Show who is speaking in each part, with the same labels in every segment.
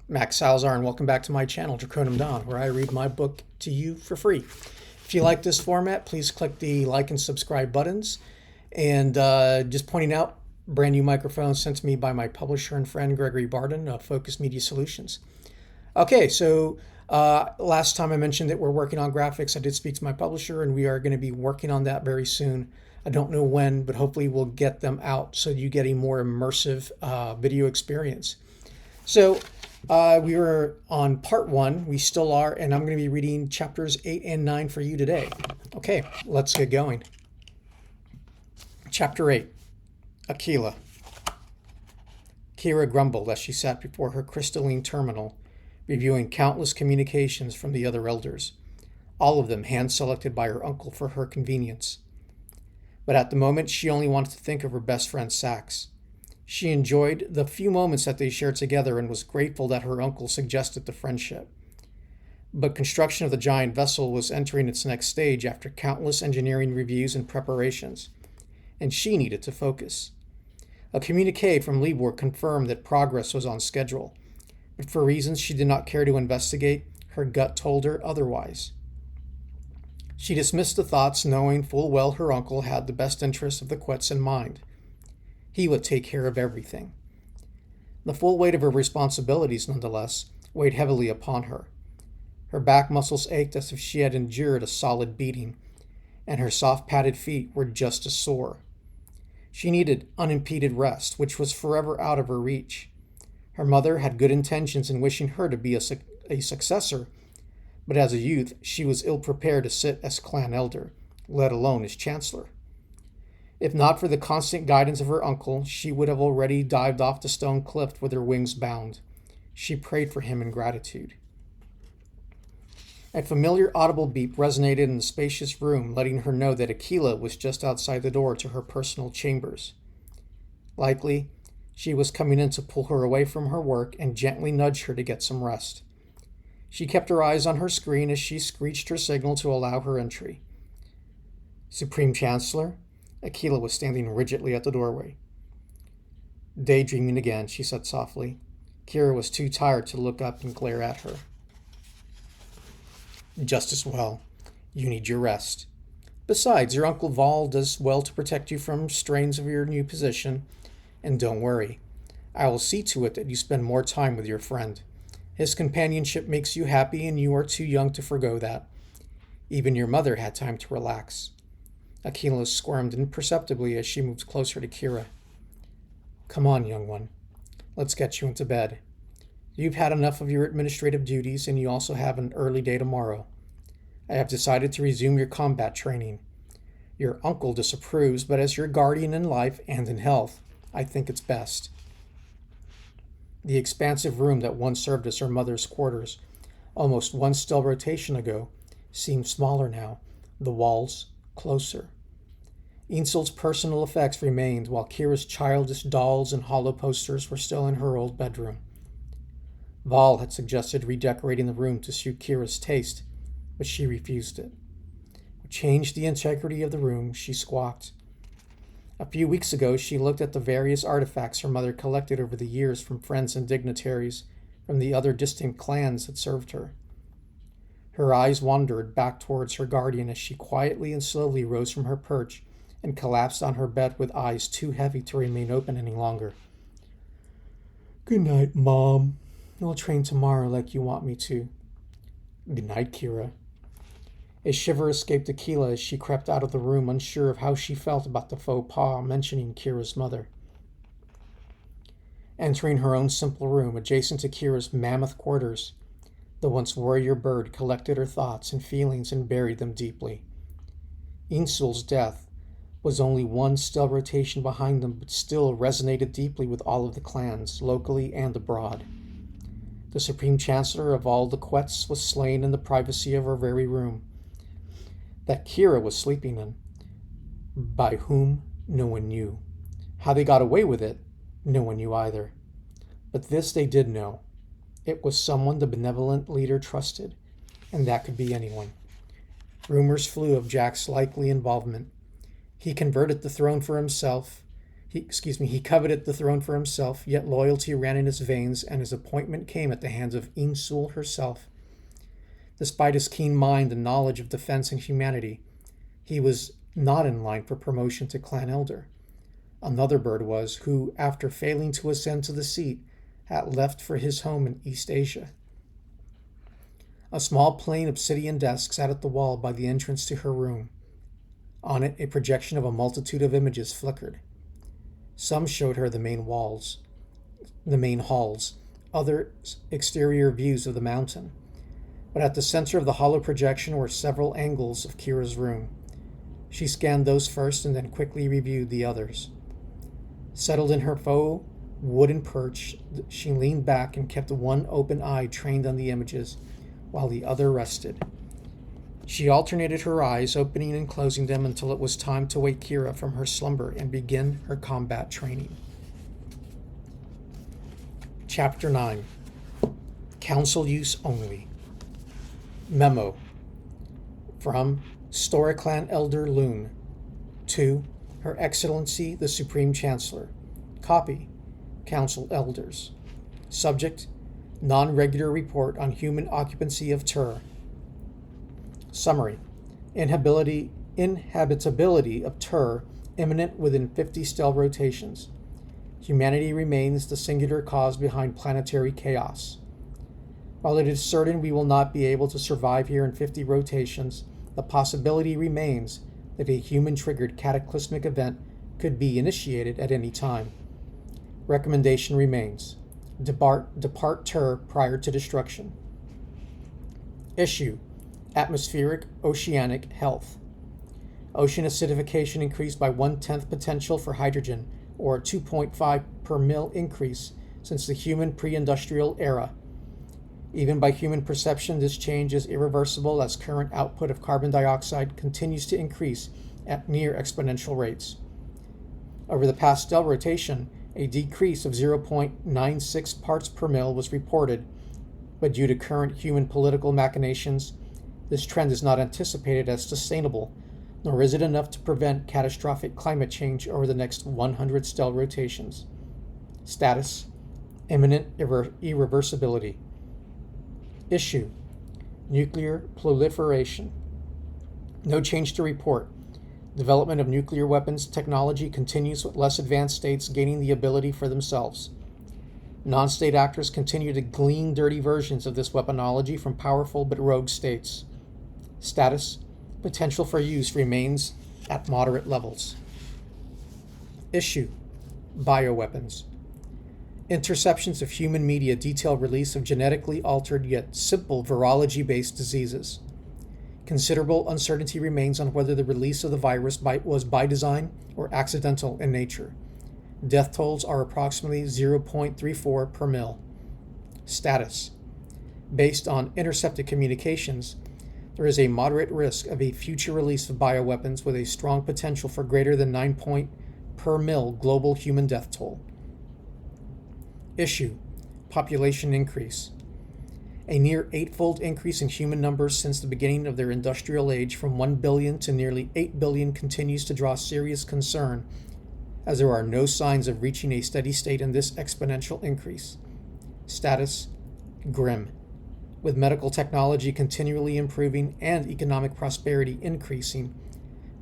Speaker 1: Max Salazar, and welcome back to my channel, Draconum Dawn, where I read my book to you for free. If you like this format, please click the like and subscribe buttons. And just pointing out, brand new microphone sent to me by my publisher and friend Gregory Barden of Focus Media Solutions. Okay, so last time I mentioned that we're working on graphics. I did speak to my publisher, and we are going to be working on that very soon. I don't know when, but hopefully we'll get them out so you get a more immersive video experience. So we were on part 1. We still are, and I'm going to be reading chapters 8 and 9 for you today. Okay, let's get going. Chapter 8, Aquila. Kira grumbled as she sat before her crystalline terminal, reviewing countless communications from the other elders, all of them hand-selected by her uncle for her convenience. But at the moment, she only wanted to think of her best friend Sax. She enjoyed the few moments that they shared together and was grateful that her uncle suggested the friendship. But construction of the giant vessel was entering its next stage after countless engineering reviews and preparations, and she needed to focus. A communique from Libor confirmed that progress was on schedule, but for reasons she did not care to investigate, her gut told her otherwise. She dismissed the thoughts, knowing full well her uncle had the best interests of the Quets in mind. He would take care of everything. The full weight of her responsibilities, nonetheless, weighed heavily upon her. Her back muscles ached as if she had endured a solid beating, and her soft padded feet were just as sore. She needed unimpeded rest, which was forever out of her reach. Her mother had good intentions in wishing her to be a successor, but as a youth she was ill-prepared to sit as clan elder, let alone as chancellor. If not for the constant guidance of her uncle, she would have already dived off the stone cliff with her wings bound. She prayed for him in gratitude. A familiar audible beep resonated in the spacious room, letting her know that Aquila was just outside the door to her personal chambers. Likely, she was coming in to pull her away from her work and gently nudge her to get some rest. She kept her eyes on her screen as she screeched her signal to allow her entry. Supreme Chancellor? Aquila was standing rigidly at the doorway. Daydreaming again, she said softly. Kira was too tired to look up and glare at her. Just as well. You need your rest. Besides, your Uncle Vol does well to protect you from strains of your new position. And don't worry. I will see to it that you spend more time with your friend. His companionship makes you happy, and you are too young to forgo that. Even your mother had time to relax. Aquila squirmed imperceptibly as she moved closer to Kira. Come on, young one. Let's get you into bed. You've had enough of your administrative duties, and you also have an early day tomorrow. I have decided to resume your combat training. Your uncle disapproves, but as your guardian in life and in health, I think it's best. The expansive room that once served as her mother's quarters, almost one stellar rotation ago, seemed smaller now, the walls closer. Ainsl's personal effects remained, while Kira's childish dolls and hollow posters were still in her old bedroom. Vol had suggested redecorating the room to suit Kira's taste, but she refused it. To change the integrity of the room, she squawked. A few weeks ago, she looked at the various artifacts her mother collected over the years from friends and dignitaries from the other distant clans that served her. Her eyes wandered back towards her guardian as she quietly and slowly rose from her perch and collapsed on her bed with eyes too heavy to remain open any longer. Good night, Mom. I'll train tomorrow like you want me to. Good night, Kira. A shiver escaped Aquila as she crept out of the room, unsure of how she felt about the faux pas mentioning Kira's mother. Entering her own simple room adjacent to Kira's mammoth quarters, the once warrior bird collected her thoughts and feelings and buried them deeply. Ainsl's death was only one stellar rotation behind them, but still resonated deeply with all of the clans, locally and abroad. The Supreme Chancellor of all the Quets was slain in the privacy of her very room, that Kira was sleeping in. By whom, no one knew. How they got away with it, no one knew either. But this they did know. It was someone the benevolent leader trusted, and that could be anyone. Rumors flew of Jack's likely involvement. He converted the throne for himself. He coveted the throne for himself, yet loyalty ran in his veins, and his appointment came at the hands of Insul herself. Despite his keen mind and knowledge of defense and humanity, he was not in line for promotion to clan elder. Another bird was, who, after failing to ascend to the seat, had left for his home in East Asia. A small plain obsidian desk sat at the wall by the entrance to her room. On it, a projection of a multitude of images flickered. Some showed her the main halls, others exterior views of the mountain. But at the center of the hollow projection were several angles of Kira's room. She scanned those first and then quickly reviewed the others. Settled in her faux wooden perch, she leaned back and kept one open eye trained on the images, while the other rested. She alternated her eyes, opening and closing them until it was time to wake Kira from her slumber and begin her combat training. Chapter 9. Council Use Only. Memo. From Storiclan Elder Loon to Her Excellency the Supreme Chancellor. Copy. Council Elders. Subject: Non-regular report on human occupancy of Tur. Summary: Inhabitability of Tur imminent within 50 stellar rotations. Humanity remains the singular cause behind planetary chaos. While it is certain we will not be able to survive here in 50 rotations, the possibility remains that a human-triggered cataclysmic event could be initiated at any time. Recommendation remains: depart Tur prior to destruction. Issue: Atmospheric oceanic health. Ocean acidification increased by 1/10 potential for hydrogen, or 2.5 per mil increase since the human pre-industrial era. Even by human perception, this change is irreversible as current output of carbon dioxide continues to increase at near exponential rates. Over the past stellar rotation, a decrease of 0.96 parts per mil was reported, but due to current human political machinations, this trend is not anticipated as sustainable, nor is it enough to prevent catastrophic climate change over the next 100 stellar rotations. Status: Imminent irreversibility. Issue: Nuclear proliferation. No change to report. Development of nuclear weapons technology continues, with less advanced states gaining the ability for themselves. Non-state actors continue to glean dirty versions of this weaponology from powerful but rogue states. Status: Potential for use remains at moderate levels. Issue: Bioweapons. Interceptions of human media detail release of genetically altered yet simple virology-based diseases. Considerable uncertainty remains on whether the release of the virus was by design or accidental in nature. Death tolls are approximately 0.34 per mil. Status: Based on intercepted communications, there is a moderate risk of a future release of bioweapons with a strong potential for greater than 9 per mil global human death toll. Issue: Population increase. A near 8-fold increase in human numbers since the beginning of their industrial age from 1 billion to nearly 8 billion continues to draw serious concern, as there are no signs of reaching a steady state in this exponential increase. Status: Grim. With medical technology continually improving and economic prosperity increasing,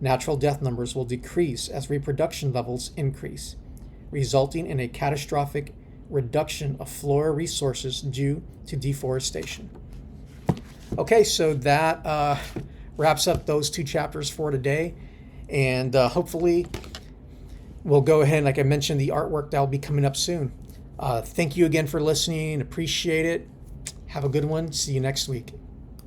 Speaker 1: natural death numbers will decrease as reproduction levels increase, resulting in a catastrophic reduction of flora resources due to deforestation. Okay, so that wraps up those two chapters for today, and hopefully we'll go ahead, like I mentioned, the artwork that will be coming up soon. Thank you again for listening. Appreciate it. Have a good one. See you next week.